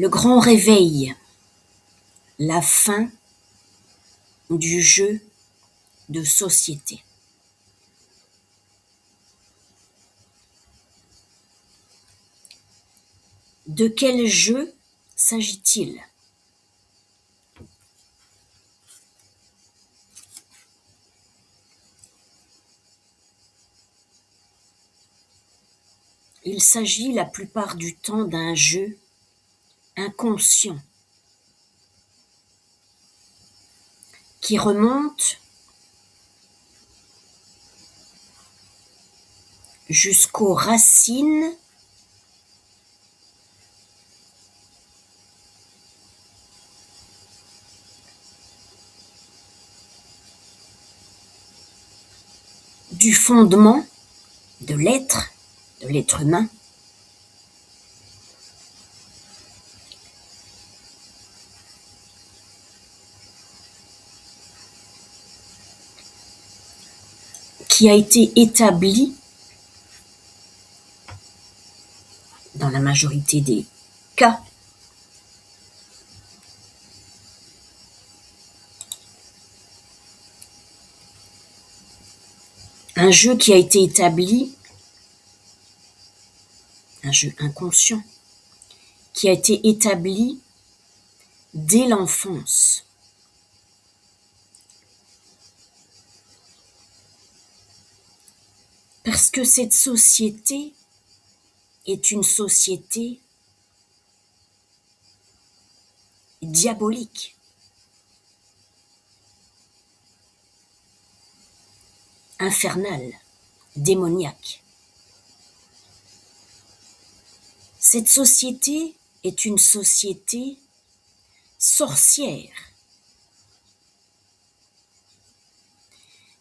Le grand réveil, la fin du jeu de société. De quel jeu s'agit-il ? Il s'agit la plupart du temps d'un jeu inconscient qui remonte jusqu'aux racines du fondement de l'être humain, qui a été établi dans la majorité des cas un jeu qui a été établi, un jeu inconscient, qui a été établi dès l'enfance. Parce que cette société est une société diabolique, infernale, démoniaque. Cette société est une société sorcière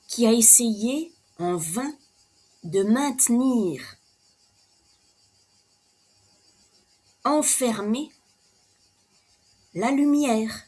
qui a essayé en vain de maintenir enfermée la lumière.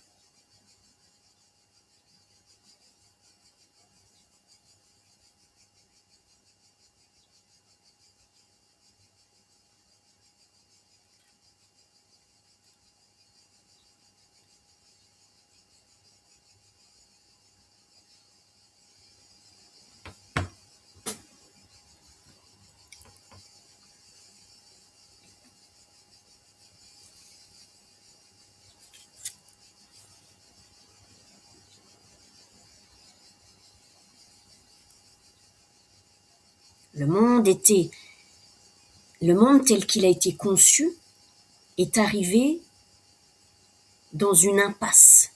Le monde tel qu'il a été conçu est arrivé dans une impasse.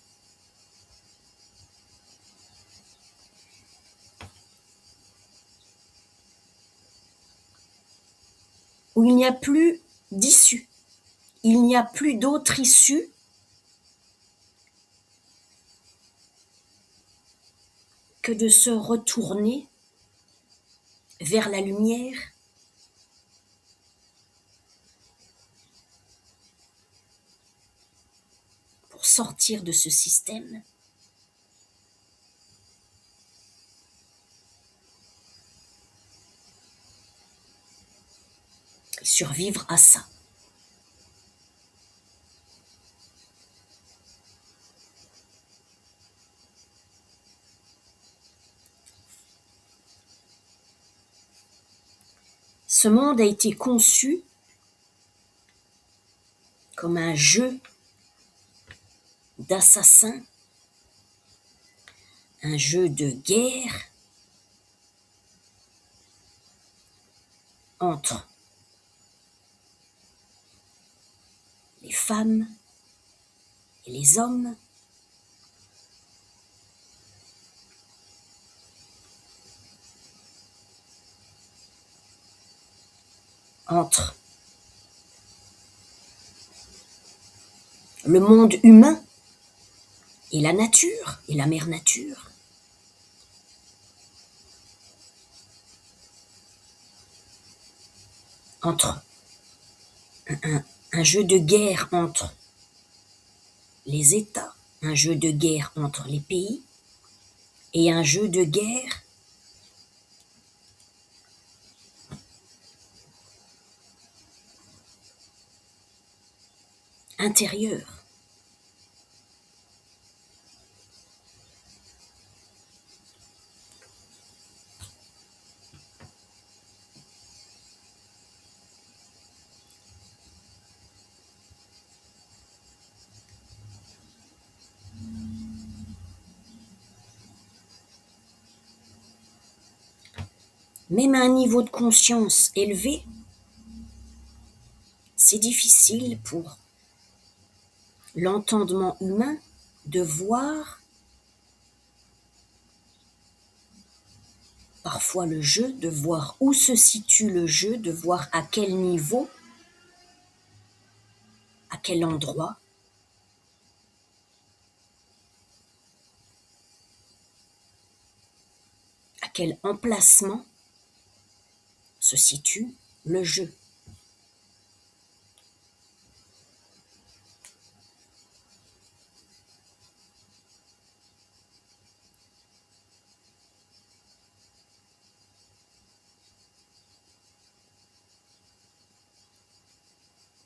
Où il n'y a plus d'issue. Il n'y a plus d'autre issue que de se retourner vers la lumière pour sortir de ce système et survivre à ça. Ce monde a été conçu comme un jeu d'assassins, un jeu de guerre entre les femmes et les hommes, entre le monde humain et la nature, et la mère nature. Entre un jeu de guerre entre les États, un jeu de guerre entre les pays, et un jeu de guerre intérieure. Même à un niveau de conscience élevé, c'est difficile pour l'entendement humain de voir parfois le jeu, de voir où se situe le jeu, de voir à quel niveau, à quel endroit. À quel emplacement se situe le jeu.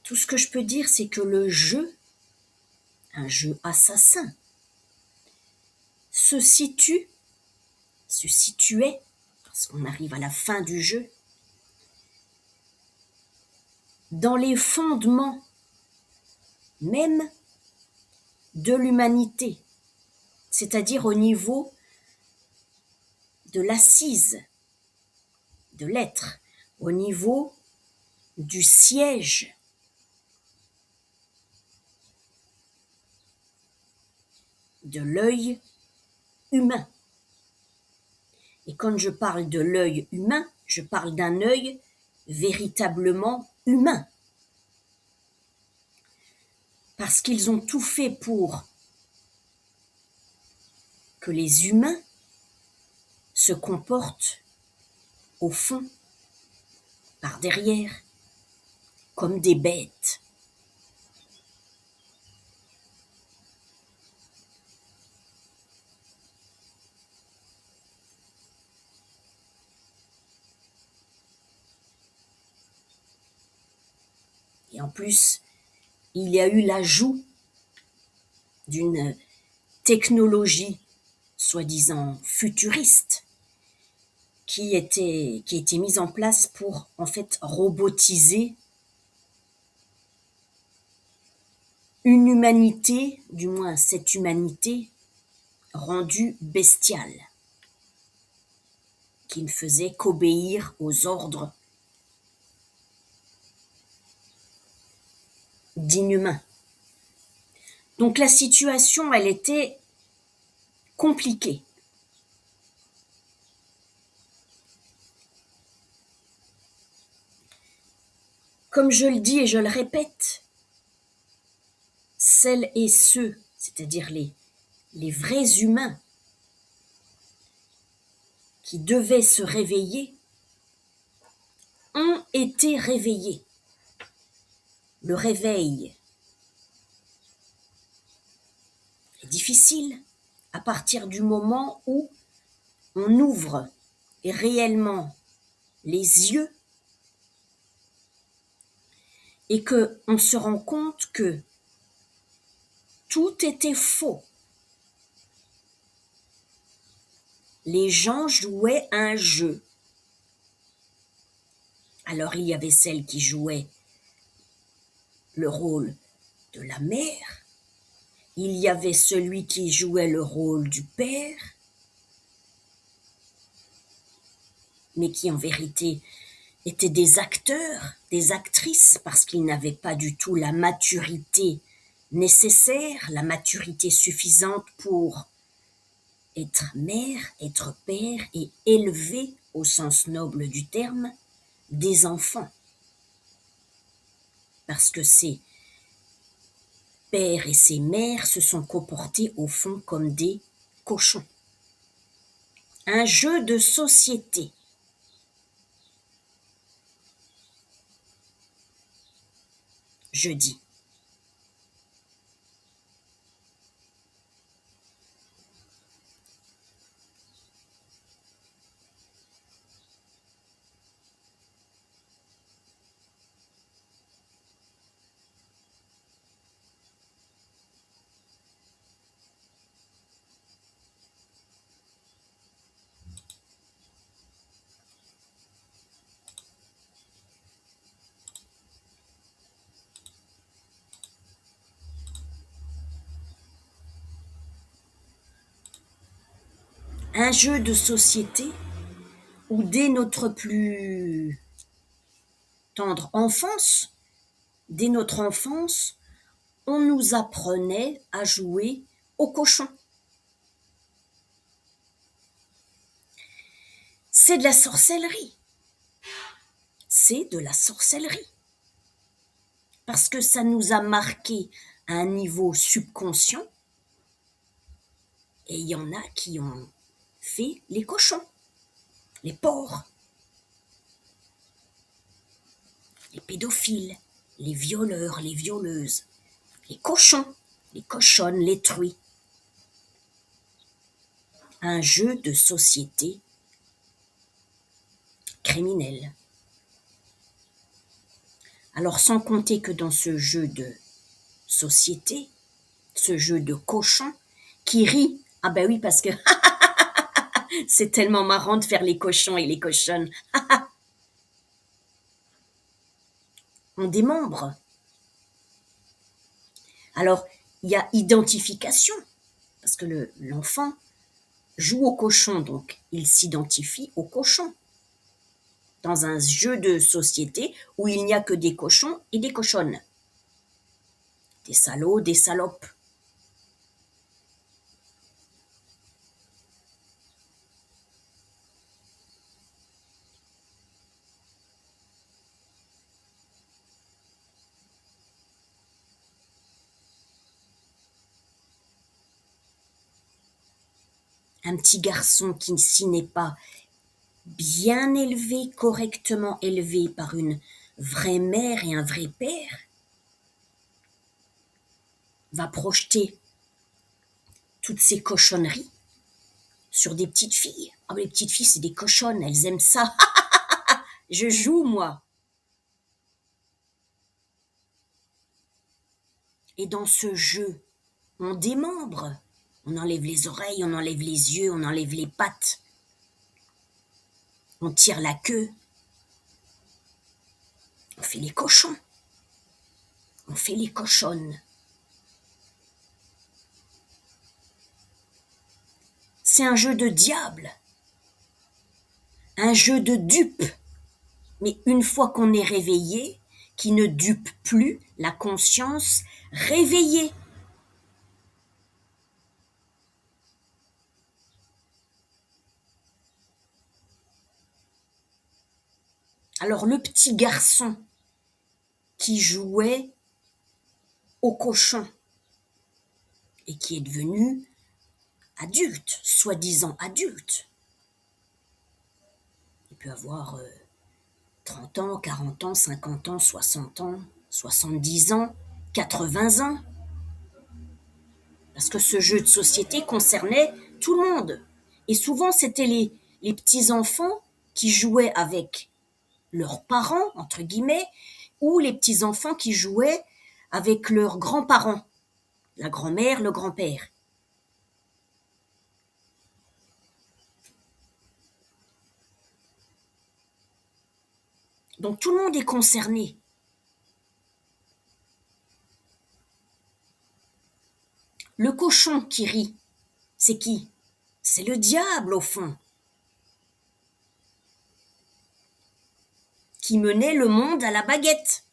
Tout ce que je peux dire, c'est que le jeu, un jeu assassin, se situait, parce qu'on arrive à la fin du jeu, dans les fondements même de l'humanité, c'est-à-dire au niveau de l'assise de l'être, au niveau du siège de l'œil humain. Et quand je parle de l'œil humain, je parle d'un œil véritablement humain. Parce qu'ils ont tout fait pour que les humains se comportent au fond, par derrière, comme des bêtes. Et en plus, il y a eu l'ajout d'une technologie soi-disant futuriste qui était mise en place pour en fait robotiser une humanité, du moins cette humanité rendue bestiale, qui ne faisait qu'obéir aux ordres d'inhumains. Donc la situation, elle était compliquée. Comme je le dis et je le répète, celles et ceux, c'est-à-dire les vrais humains qui devaient se réveiller, ont été réveillés. Le réveil est difficile à partir du moment où on ouvre réellement les yeux et qu'on se rend compte que tout était faux. Les gens jouaient un jeu. Alors il y avait celle qui jouait le rôle de la mère, il y avait celui qui jouait le rôle du père, mais qui en vérité étaient des acteurs, des actrices, parce qu'ils n'avaient pas du tout la maturité nécessaire, la maturité suffisante pour être mère, être père et élever, au sens noble du terme, des enfants. Parce que ces pères et ces mères se sont comportés au fond comme des cochons. Un jeu de société. Je dis. un jeu de société où dès notre plus tendre enfance, dès notre enfance, on nous apprenait à jouer au cochon. C'est de la sorcellerie. C'est de la sorcellerie. Parce que ça nous a marqué à un niveau subconscient. Et il y en a qui ont fait les cochons, les porcs, les pédophiles, les violeurs, les violeuses, les cochons, les cochonnes, les truies. Un jeu de société criminel. Alors sans compter que dans ce jeu de société, ce jeu de cochon, qui rit, ah ben oui parce que c'est tellement marrant de faire les cochons et les cochonnes, on démembre. Alors il y a identification, parce que l'enfant joue au cochon, donc il s'identifie au cochon. Dans un jeu de société où il n'y a que des cochons et des cochonnes. Des salauds, des salopes. Un petit garçon qui, s'il n'est pas bien élevé, correctement élevé par une vraie mère et un vrai père, va projeter toutes ces cochonneries sur des petites filles. Ah, les petites filles, c'est des cochonnes, elles aiment ça. Je joue, moi. Et dans ce jeu, on démembre. On enlève les oreilles, on enlève les yeux, on enlève les pattes. On tire la queue. On fait les cochons. On fait les cochonnes. C'est un jeu de diable. Un jeu de dupe. Mais une fois qu'on est réveillé, qui ne dupe plus la conscience réveillée. Alors le petit garçon qui jouait au cochon et qui est devenu adulte, soi-disant adulte, il peut avoir 30 ans, 40 ans, 50 ans, 60 ans, 70 ans, 80 ans. Parce que ce jeu de société concernait tout le monde. Et souvent, c'était les petits-enfants qui jouaient avec leurs parents, entre guillemets, ou les petits-enfants qui jouaient avec leurs grands-parents, la grand-mère, le grand-père. Donc tout le monde est concerné. Le cochon qui rit, c'est qui? C'est le diable au fond, qui menait le monde à la baguette.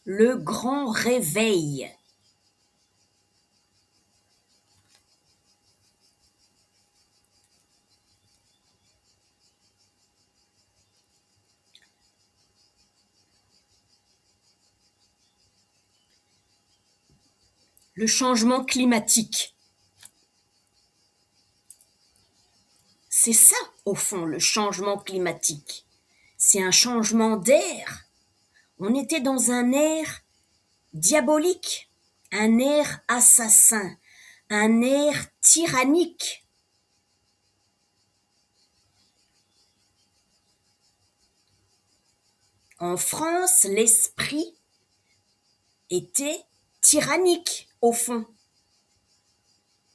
Le grand réveil. Le changement climatique. C'est ça, au fond, le changement climatique. C'est un changement d'air. On était dans un air diabolique, un air assassin, un air tyrannique. En France, l'esprit était tyrannique, au fond.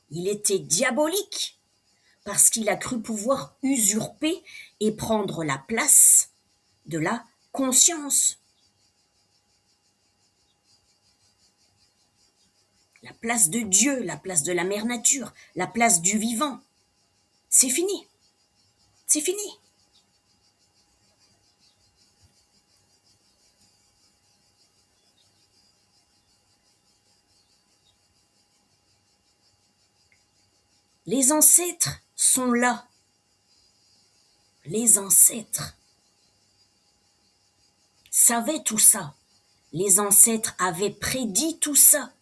Il était diabolique, parce qu'il a cru pouvoir usurper et prendre la place de la conscience. la place de Dieu, la place de la mère nature, la place du vivant. C'est fini. C'est fini. Les ancêtres sont là. Les ancêtres savaient tout ça. Les ancêtres avaient prédit tout ça.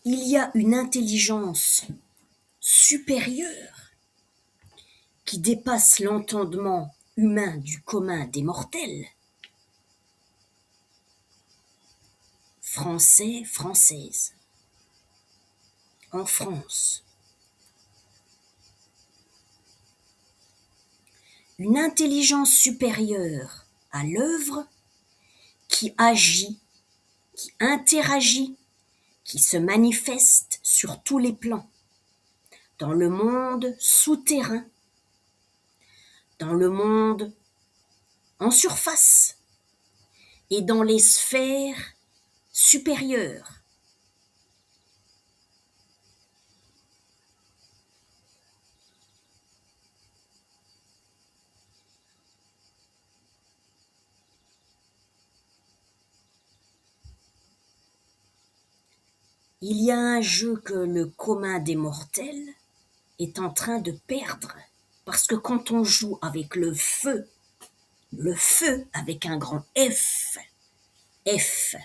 Il y a une intelligence supérieure qui dépasse l'entendement humain du commun des mortels. Français, Françaises, en France. Une intelligence supérieure à l'œuvre qui agit, qui interagit, qui se manifeste sur tous les plans, dans le monde souterrain, dans le monde en surface et dans les sphères supérieures. Il y a un jeu que le commun des mortels est en train de perdre, parce que quand on joue avec le feu avec un grand F, F,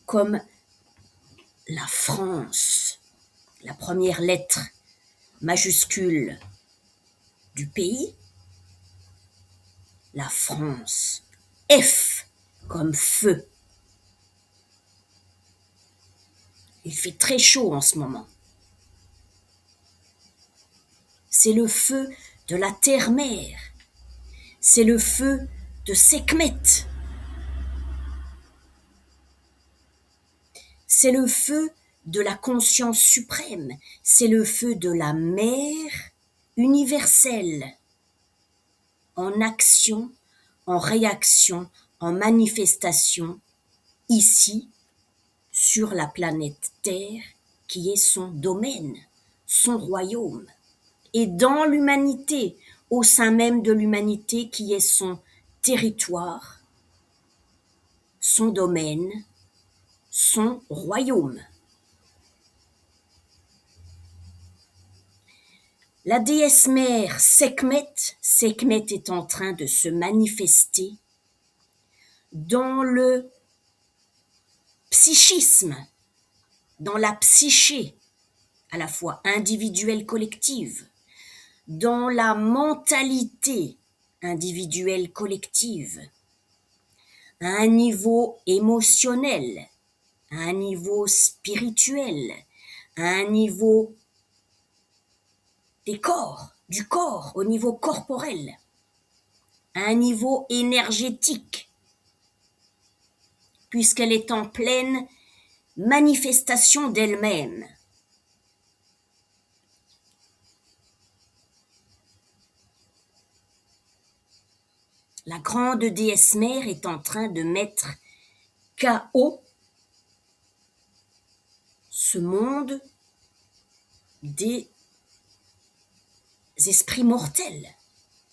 comme la France, la première lettre majuscule du pays, la France, F comme feu. Il fait très chaud en ce moment. C'est le feu de la terre-mère. C'est le feu de Sekhmet. C'est le feu de la conscience suprême. C'est le feu de la mère universelle. En action, en réaction, en manifestation, ici, sur la planète Terre, qui est son domaine, son royaume. Et dans l'humanité, au sein même de l'humanité qui est son territoire, son domaine, son royaume. La déesse mère Sekhmet est en train de se manifester dans le psychisme, dans la psyché, à la fois individuelle collective, dans la mentalité individuelle collective, à un niveau émotionnel, à un niveau spirituel, à un niveau du corps, au niveau corporel, à un niveau énergétique, puisqu'elle est en pleine manifestation d'elle-même. La grande déesse mère est en train de mettre KO ce monde des esprits mortels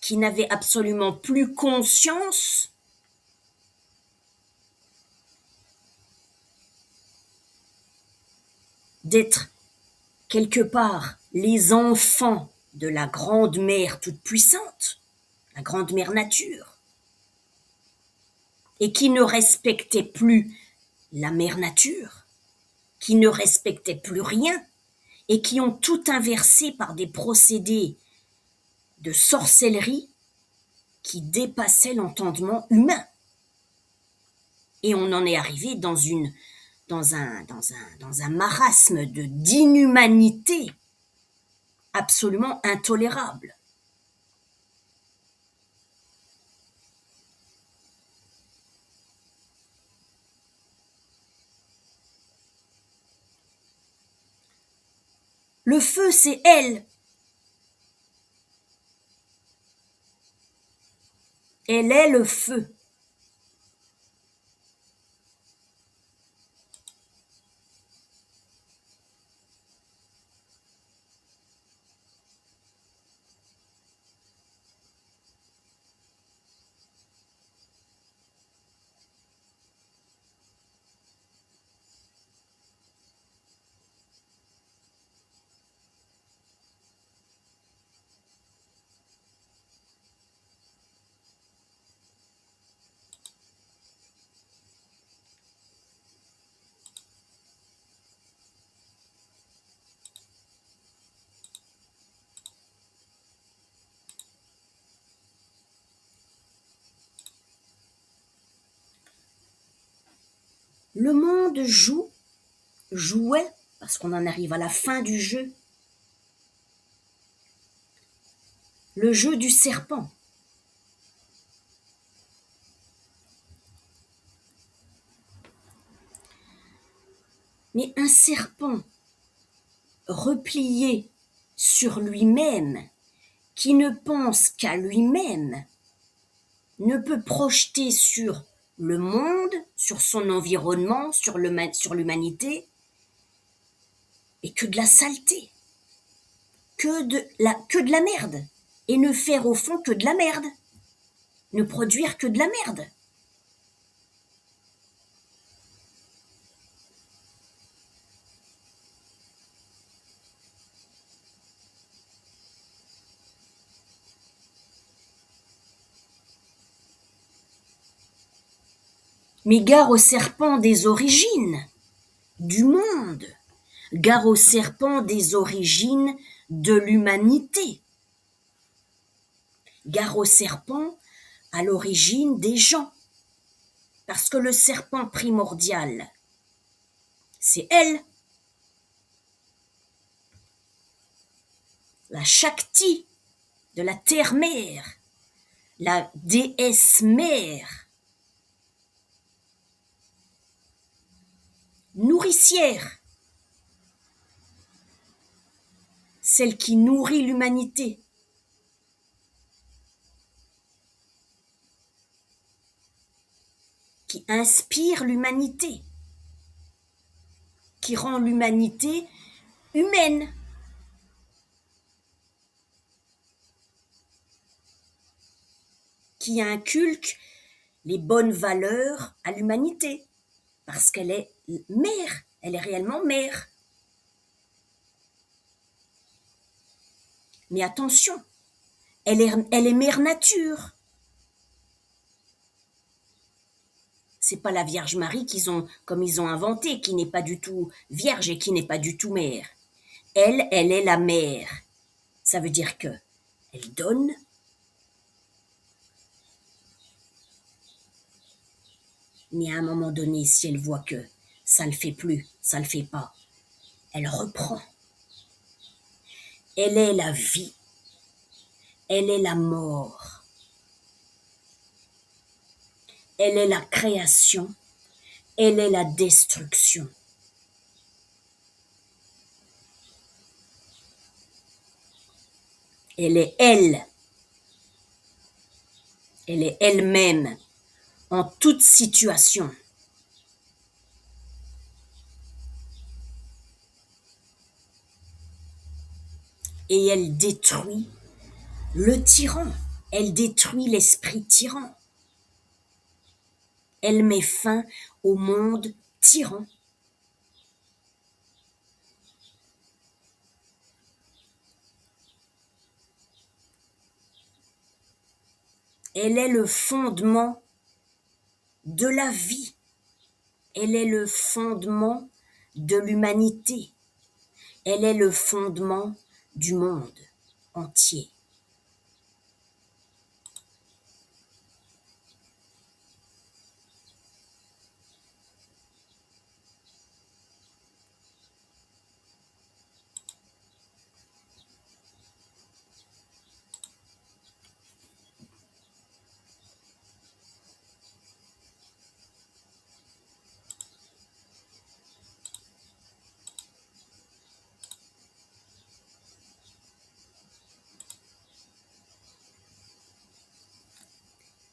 qui n'avaient absolument plus conscience d'être quelque part les enfants de la grande mère toute puissante, la grande mère nature, et qui ne respectaient plus la mère nature, qui ne respectaient plus rien, et qui ont tout inversé par des procédés de sorcellerie qui dépassaient l'entendement humain. Et on en est arrivé dans un marasme d'inhumanité absolument intolérable. Le feu, c'est elle. Elle est le feu. Le monde jouait, parce qu'on en arrive à la fin du jeu, le jeu du serpent. Mais un serpent replié sur lui-même, qui ne pense qu'à lui-même, ne peut projeter sur le monde, sur son environnement, sur l'humanité, et que de la saleté, que de la merde, et ne faire au fond que de la merde, ne produire que de la merde. Mais gare au serpent des origines du monde, gare au serpent des origines de l'humanité, gare au serpent à l'origine des gens, parce que le serpent primordial, c'est elle, la Shakti de la terre-mère, la déesse mère, nourricière, celle qui nourrit l'humanité. Qui inspire l'humanité, qui rend l'humanité humaine. Qui inculque les bonnes valeurs à l'humanité, parce qu'elle est mère, elle est réellement mère. Mais attention, elle est mère nature. C'est pas la Vierge Marie comme ils ont inventé, qui n'est pas du tout vierge et qui n'est pas du tout mère. Elle est la mère. Ça veut dire que elle donne, mais à un moment donné, si elle voit que ça le fait plus, ça le fait pas, elle reprend. Elle est la vie. Elle est la mort. Elle est la création. Elle est la destruction. Elle est elle. Elle est elle-même en toute situation. Et elle détruit le tyran. Elle détruit l'esprit tyran. Elle met fin au monde tyran. Elle est le fondement de la vie. Elle est le fondement de l'humanité. Elle est le fondement du monde entier.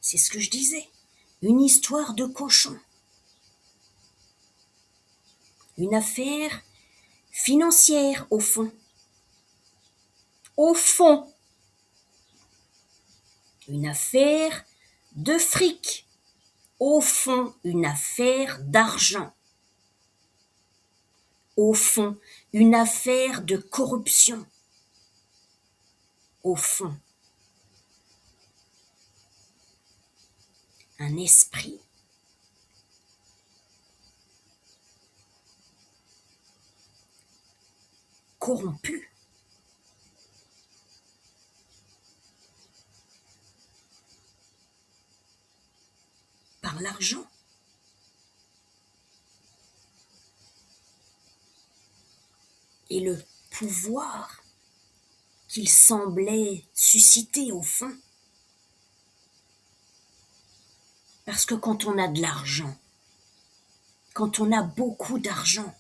C'est ce que je disais. Une histoire de cochon. Une affaire financière, au fond. Au fond. Une affaire de fric. Au fond, une affaire d'argent. Au fond, une affaire de corruption. Au fond, un esprit corrompu. Par l'argent. Et le pouvoir qu'il semblait susciter au fond. Parce que quand on a de l'argent, quand on a beaucoup d'argent,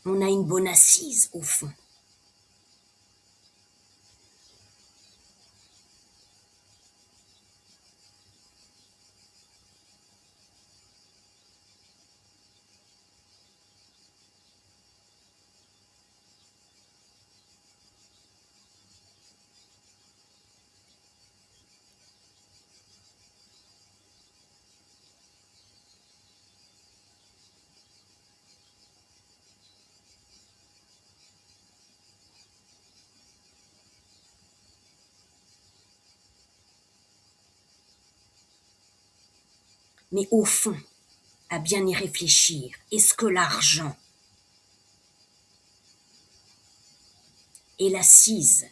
on a une bonne assise au fond. Mais au fond, à bien y réfléchir, est-ce que l'argent est l'assise,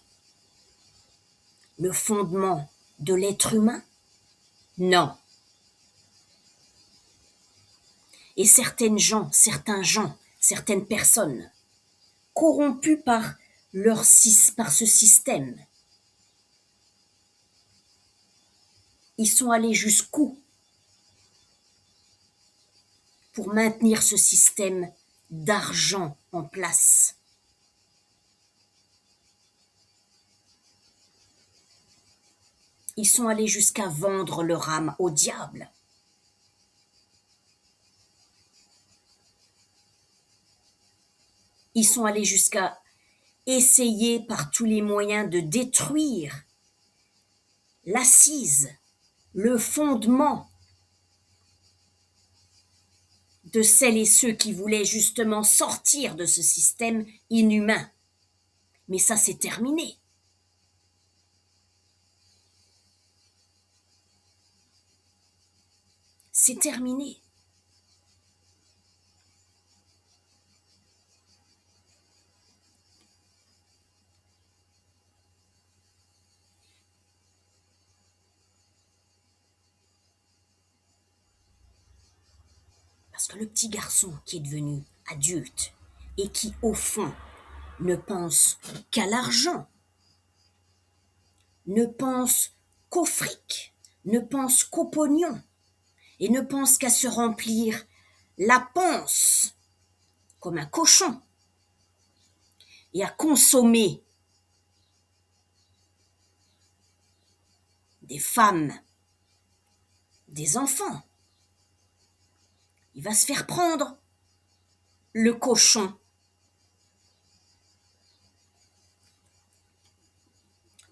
le fondement de l'être humain? Non. Et certains gens, certaines personnes, corrompues par ce système, ils sont allés jusqu'où pour maintenir ce système d'argent en place? Ils sont allés jusqu'à vendre leur âme au diable. Ils sont allés jusqu'à essayer par tous les moyens de détruire l'assise, le fondement de celles et ceux qui voulaient justement sortir de ce système inhumain. Mais ça, c'est terminé. C'est terminé. Parce que le petit garçon qui est devenu adulte et qui, au fond, ne pense qu'à l'argent, ne pense qu'au fric, ne pense qu'au pognon, et ne pense qu'à se remplir la panse comme un cochon, et à consommer des femmes, des enfants. Il va se faire prendre, le cochon.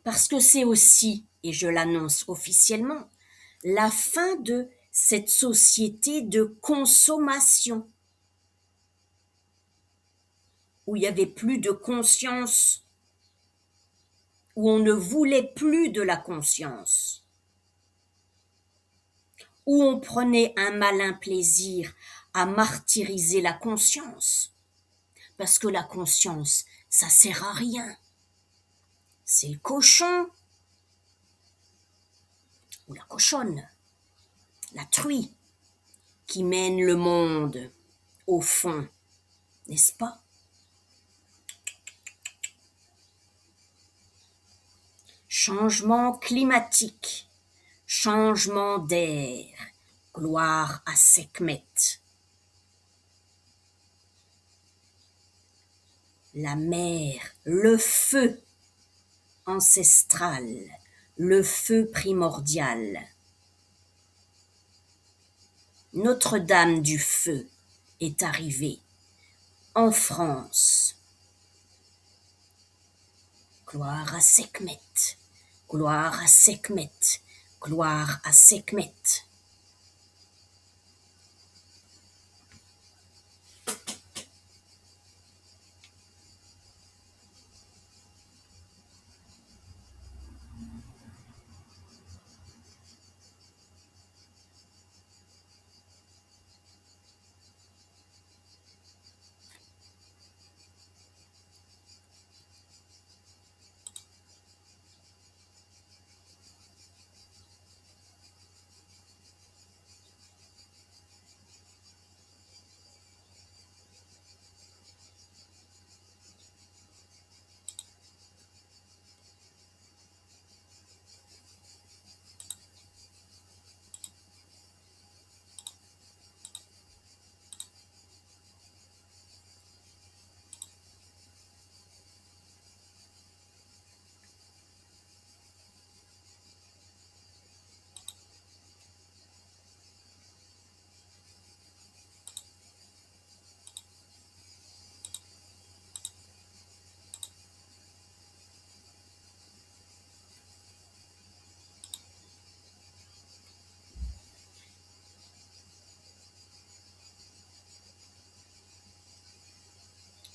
Parce que c'est aussi, et je l'annonce officiellement, la fin de cette société de consommation, où il n'y avait plus de conscience, où on ne voulait plus de la conscience, où on prenait un malin plaisir à martyriser la conscience, parce que la conscience, ça sert à rien. C'est le cochon ou la cochonne, la truie, qui mène le monde au fond, n'est-ce pas? Changement climatique, changement d'air, gloire à Sekhmet. la mer, le feu ancestral, le feu primordial. Notre-Dame du Feu est arrivée en France. Gloire à Sekhmet, gloire à Sekhmet, gloire à Sekhmet.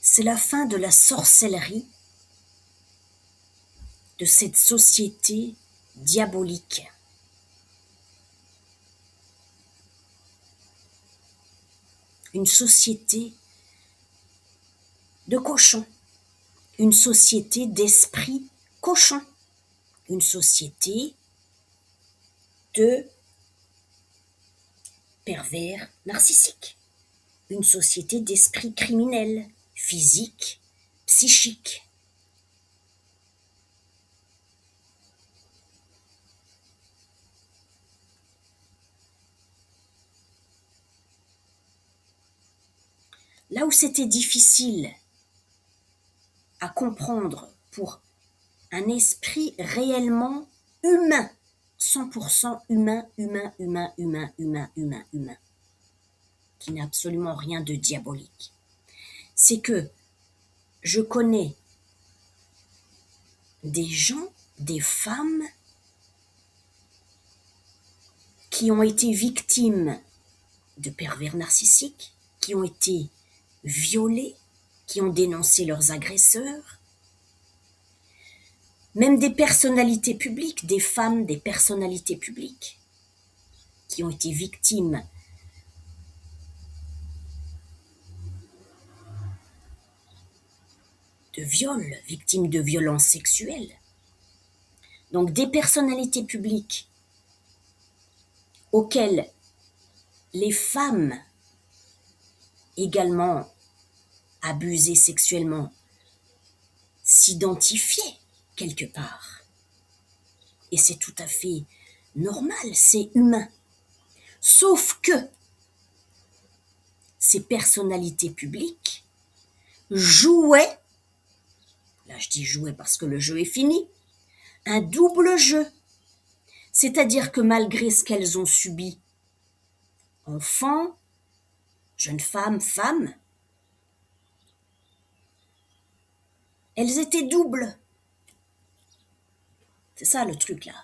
C'est la fin de la sorcellerie de cette société diabolique. Une société de cochons, une société d'esprit cochon, une société de pervers narcissiques, une société d'esprit criminel, physique, psychique. Là où c'était difficile à comprendre pour un esprit réellement humain, 100% humain, qui n'a absolument rien de diabolique, c'est que je connais des gens, des femmes qui ont été victimes de pervers narcissiques, qui ont été violés, qui ont dénoncé leurs agresseurs, même des personnalités publiques, des femmes, des personnalités publiques, qui ont été victimes de viols, victimes de violences sexuelles. Donc des personnalités publiques auxquelles les femmes également abusées sexuellement s'identifiaient quelque part. Et c'est tout à fait normal, c'est humain. Sauf que ces personnalités publiques jouaient, là je dis jouaient parce que le jeu est fini, un double jeu. C'est-à-dire que malgré ce qu'elles ont subi, enfants, jeunes femmes, femmes, elles étaient doubles. C'est ça le truc là.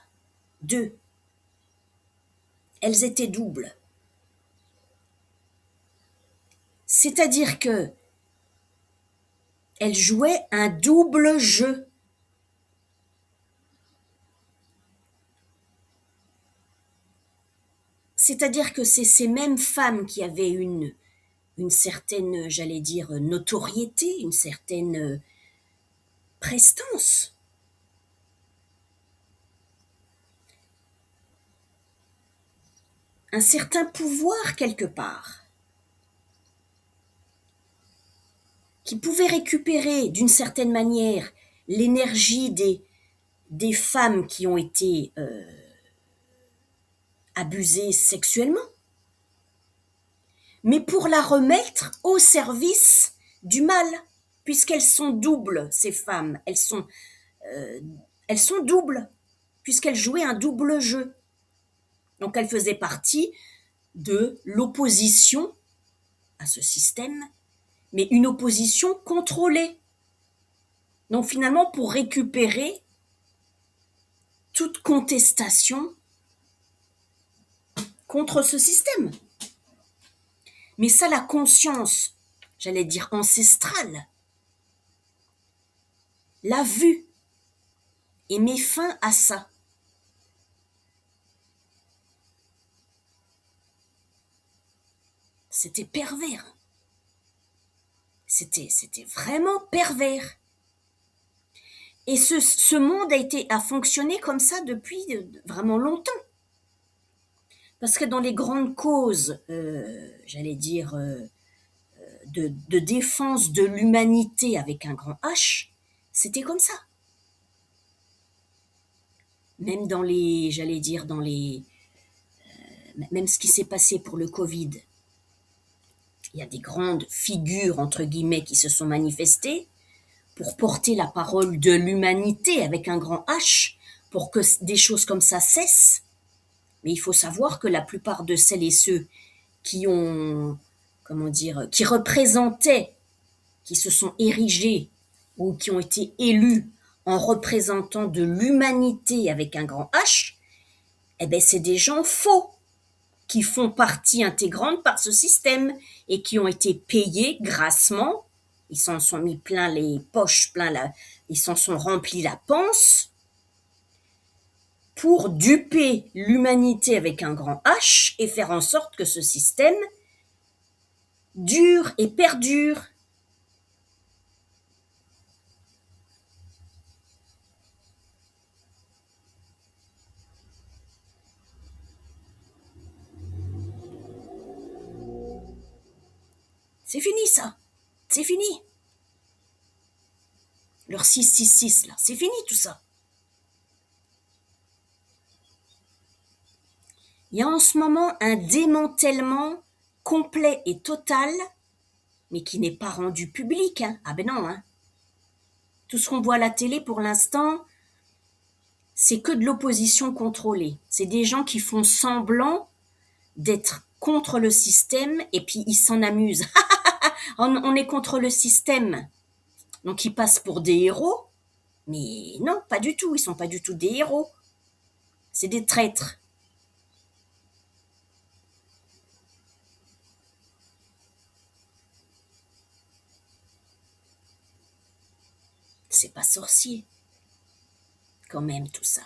Deux. Elles étaient doubles. C'est-à-dire que elles jouaient un double jeu. C'est-à-dire que c'est ces mêmes femmes qui avaient une certaine, j'allais dire, notoriété, une certaine prestance, un certain pouvoir quelque part, qui pouvaient récupérer d'une certaine manière l'énergie des femmes qui ont été abusées sexuellement, mais pour la remettre au service du mal, puisqu'elles sont doubles, ces femmes. Elles sont doubles, puisqu'elles jouaient un double jeu. Donc elles faisaient partie de l'opposition à ce système, mais une opposition contrôlée. Donc finalement, pour récupérer toute contestation contre ce système. Mais ça, la conscience, j'allais dire ancestrale, l'a vu et met fin à ça. C'était pervers. C'était vraiment pervers. Et ce monde a fonctionné comme ça depuis vraiment longtemps. Parce que dans les grandes causes, j'allais dire, de défense de l'humanité avec un grand H, c'était comme ça. Même dans les, j'allais dire, même ce qui s'est passé pour le Covid, il y a des grandes figures, entre guillemets, qui se sont manifestées pour porter la parole de l'humanité avec un grand H, pour que des choses comme ça cessent. Mais il faut savoir que la plupart de celles et ceux qui ont, comment dire, qui représentaient, qui se sont érigés ou qui ont été élus en représentant de l'humanité avec un grand H, eh ben c'est des gens faux qui font partie intégrante par ce système et qui ont été payés grassement. Ils s'en sont mis plein les poches, ils s'en sont remplis la panse pour duper l'humanité avec un grand H et faire en sorte que ce système dure et perdure. C'est fini ça, c'est fini. Leur 666 là, c'est fini tout ça. Il y a en ce moment un démantèlement complet et total, mais qui n'est pas rendu public. Hein. Ah ben non, hein. Tout ce qu'on voit à la télé pour l'instant, c'est que de l'opposition contrôlée. C'est des gens qui font semblant d'être contre le système et puis ils s'en amusent. On est contre le système. Donc ils passent pour des héros, mais non, pas du tout. Ils sont pas du tout des héros. C'est des traîtres. C'est pas sorcier, quand même, tout ça.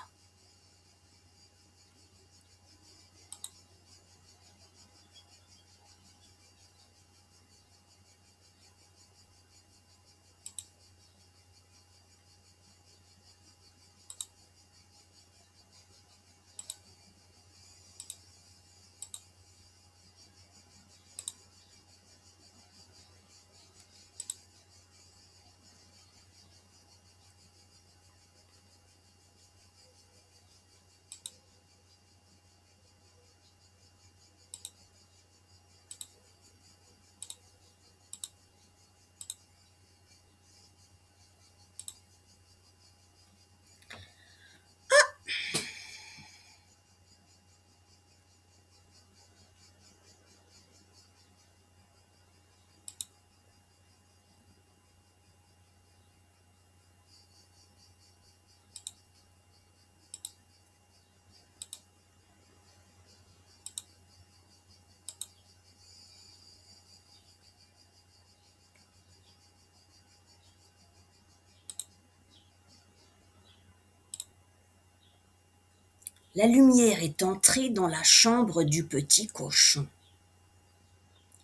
La lumière est entrée dans la chambre du petit cochon.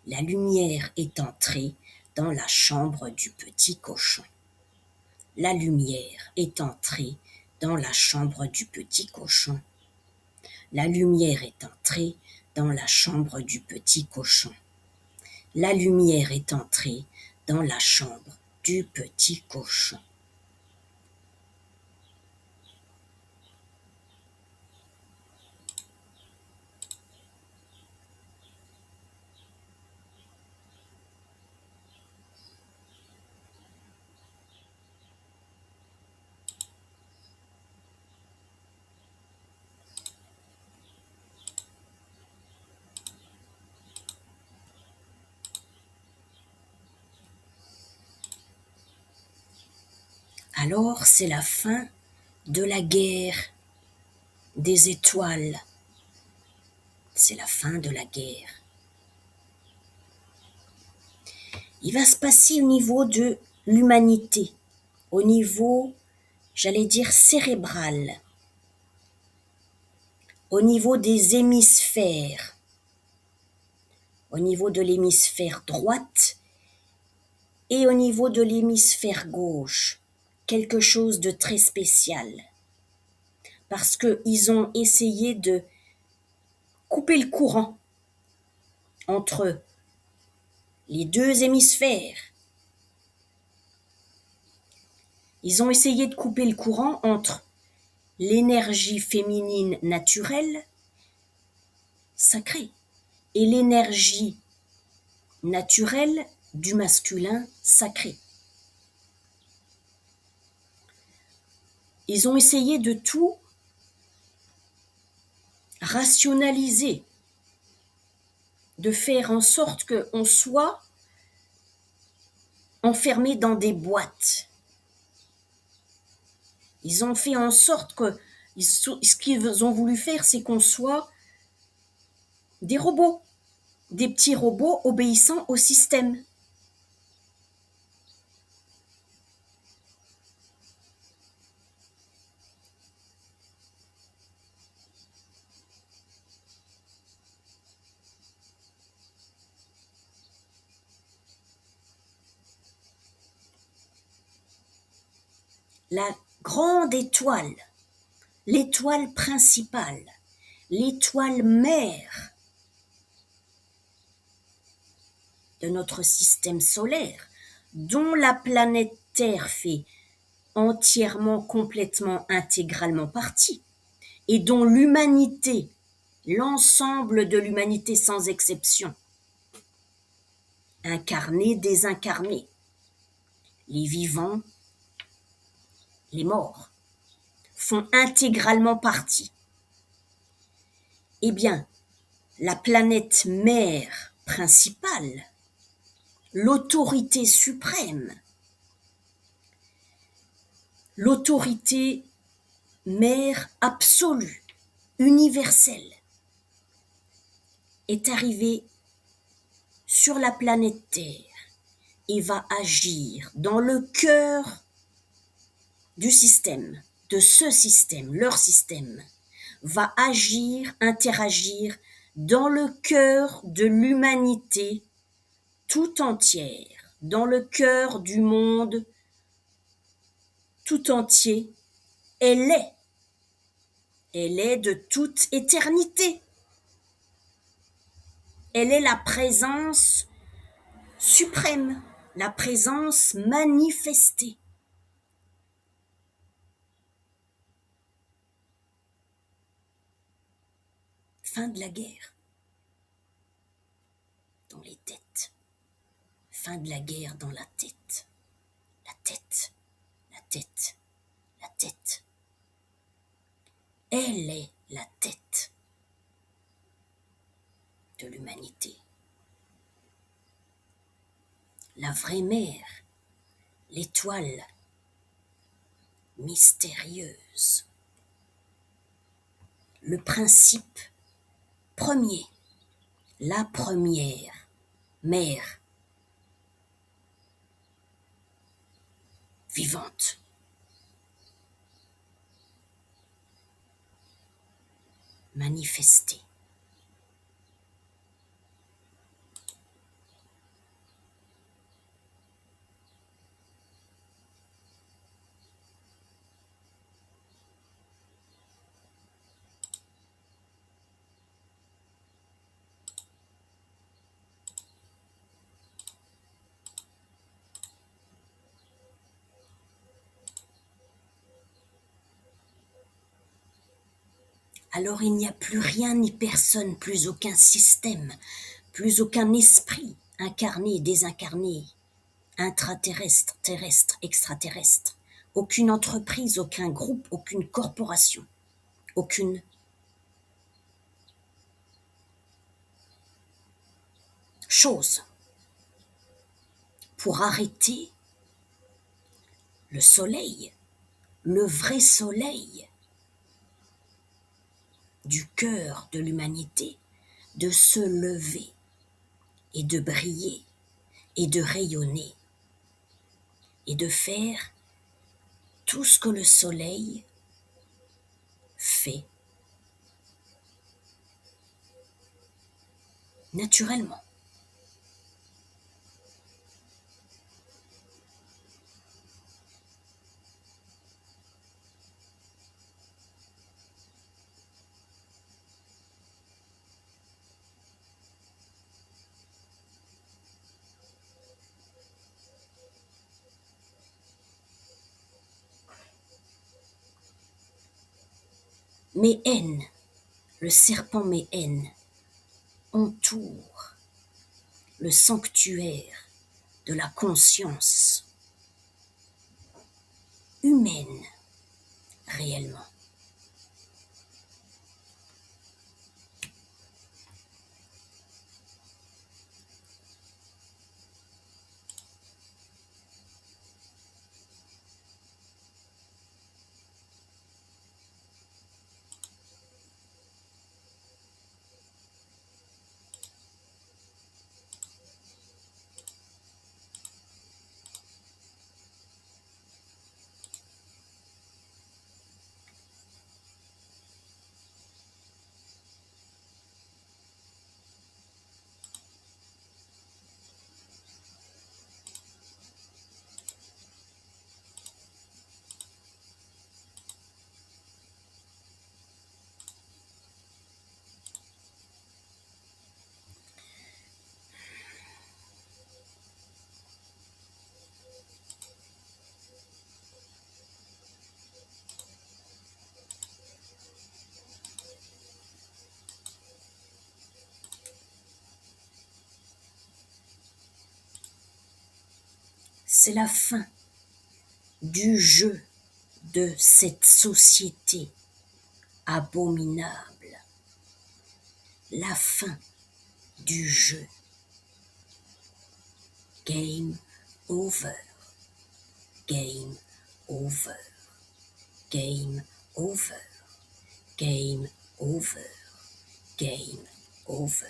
La lumière est entrée dans la chambre du petit cochon. La lumière est entrée dans la chambre du petit cochon. La lumière est entrée dans la chambre du petit cochon. La lumière est entrée dans la chambre du petit cochon. alors c'est la fin de la guerre des étoiles. C'est la fin de la guerre. Il va se passer au niveau de l'humanité, au niveau, j'allais dire, cérébral, au niveau des hémisphères, au niveau de l'hémisphère droite et au niveau de l'hémisphère gauche, quelque chose de très spécial. Parce qu'ils ont essayé de couper le courant entre les deux hémisphères. Ils ont essayé de couper le courant entre l'énergie féminine naturelle, sacrée, et l'énergie naturelle du masculin sacré. Ils ont essayé de tout rationaliser, de faire en sorte qu'on soit enfermé dans des boîtes. Ils ont fait en sorte que ce qu'ils ont voulu faire, c'est qu'on soit des robots, des petits robots obéissant au système. La grande étoile, l'étoile principale, l'étoile mère de notre système solaire, dont la planète Terre fait entièrement, complètement, intégralement partie, et dont l'humanité, l'ensemble de l'humanité sans exception, incarnée, désincarnée, les vivants, les morts, font intégralement partie. Eh bien, la planète mère principale, l'autorité suprême, l'autorité mère absolue, universelle, est arrivée sur la planète Terre et va agir dans le cœur du système, de ce système, leur système, va agir, interagir dans le cœur de l'humanité tout entière, dans le cœur du monde tout entier. Elle est de toute éternité. Elle est la présence suprême, la présence manifestée. Fin de la guerre dans les têtes. Fin de la guerre dans la tête. La tête, la tête, la tête. Elle est la tête de l'humanité. La vraie mère, l'étoile mystérieuse. Le principe premier, la première mère vivante. Manifestée. Alors il n'y a plus rien ni personne, plus aucun système, plus aucun esprit, incarné, désincarné, intraterrestre, terrestre, extraterrestre, aucune entreprise, aucun groupe, aucune corporation, aucune chose pour arrêter le soleil, le vrai soleil du cœur de l'humanité, de se lever et de briller et de rayonner et de faire tout ce que le soleil fait naturellement. Méhen, le serpent Méhen, entoure le sanctuaire de la conscience humaine réellement. C'est la fin du jeu de cette société abominable, la fin du jeu. Game over, game over, game over, game over, game over.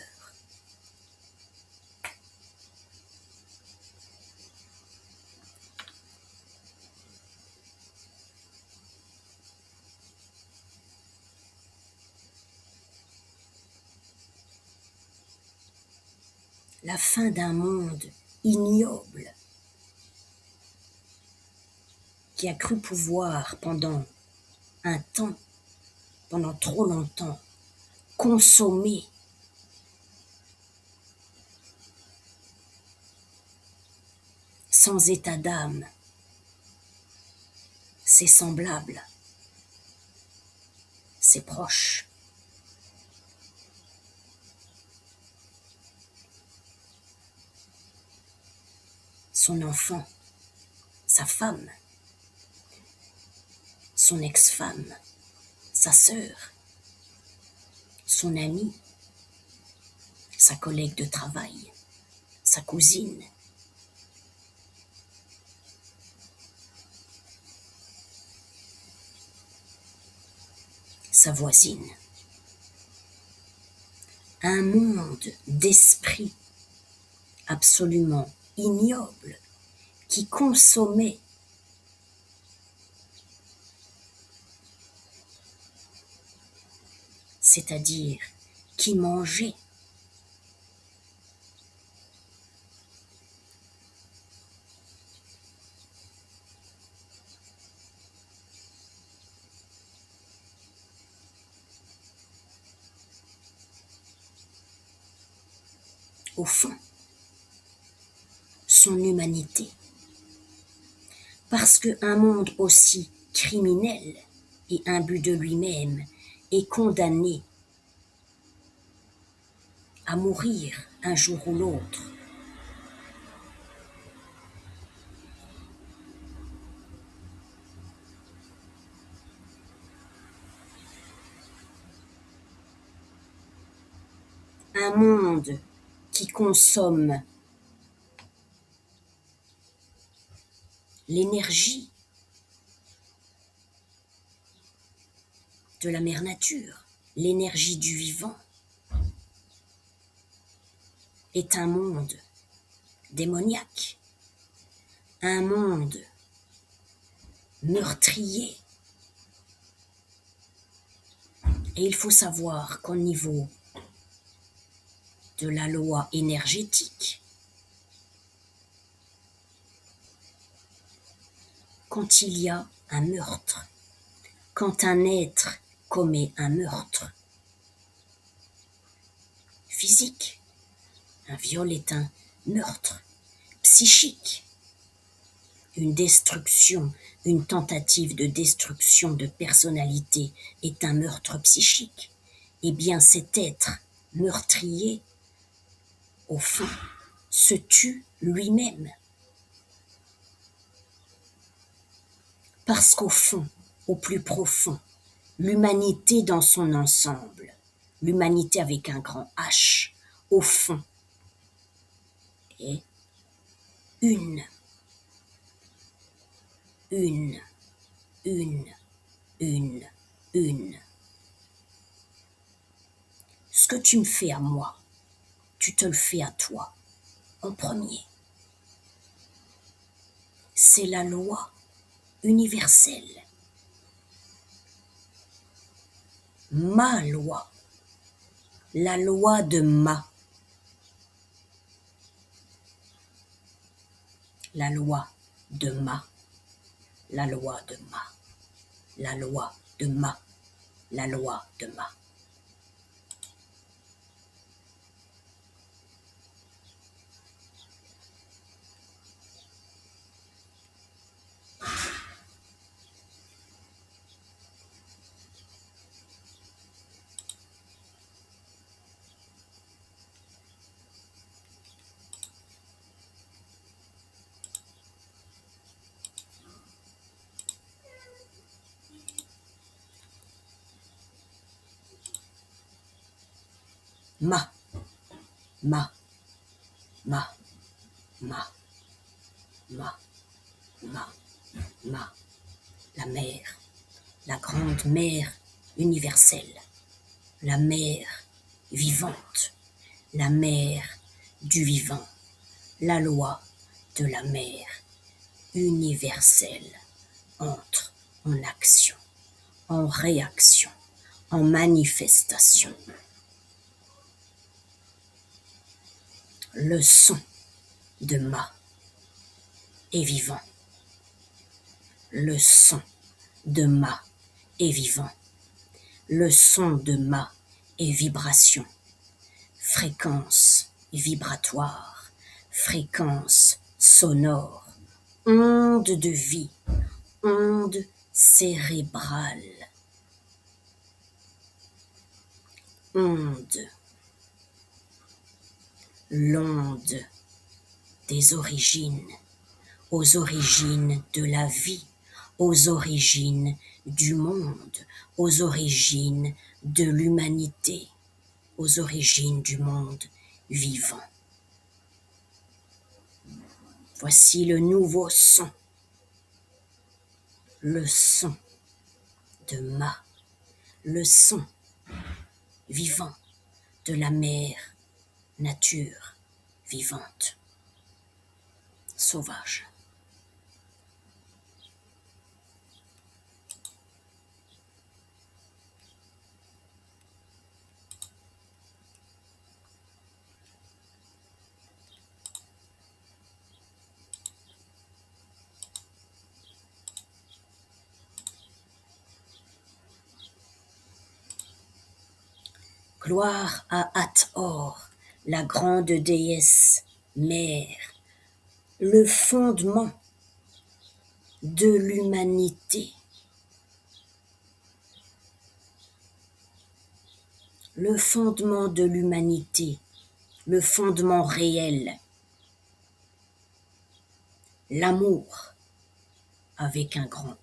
La fin d'un monde ignoble qui a cru pouvoir pendant un temps, pendant trop longtemps, consommer sans état d'âme ses semblables, ses proches. Son enfant, sa femme, son ex-femme, sa sœur, son ami, sa collègue de travail, sa cousine, sa voisine. Un monde d'esprit absolument ignoble qui consommait c'est-à-dire qui mangeait au fond son humanité. Parce qu'un monde aussi criminel et imbu de lui-même est condamné à mourir un jour ou l'autre. Un monde qui consomme l'énergie de la mère nature, l'énergie du vivant, est un monde démoniaque, un monde meurtrier. Et il faut savoir qu'au niveau de la loi énergétique, quand il y a un meurtre, quand un être commet un meurtre physique, un viol est un meurtre psychique, une destruction, une tentative de destruction de personnalité est un meurtre psychique, eh bien cet être meurtrier, au fond, se tue lui-même. Parce qu'au fond, au plus profond, l'humanité dans son ensemble, l'humanité avec un grand H, au fond, est une, une, une, une, une. Ce que tu me fais à moi, tu te le fais à toi, en premier. C'est la loi universelle. Ma loi. La loi de ma. La loi de ma. La loi de ma. La loi de ma. La loi de ma. Ma. Ma. Ma. Ma. Ma. Ma. Ma. La mère. La grande mère universelle. La mère vivante. La mère du vivant. La loi de la mère universelle entre en action, en réaction, en manifestation. Le son de ma est vivant. Le son de ma est vivant. Le son de ma est vibration. Fréquence vibratoire, fréquence sonore, onde de vie, onde cérébrale, onde, l'onde des origines, aux origines de la vie, aux origines du monde, aux origines de l'humanité, aux origines du monde vivant. Voici le nouveau son, le son de ma, le son vivant de la mère nature vivante, sauvage. Gloire à Hathor, la grande déesse mère, le fondement de l'humanité, le fondement de l'humanité, le fondement réel, l'amour avec un grand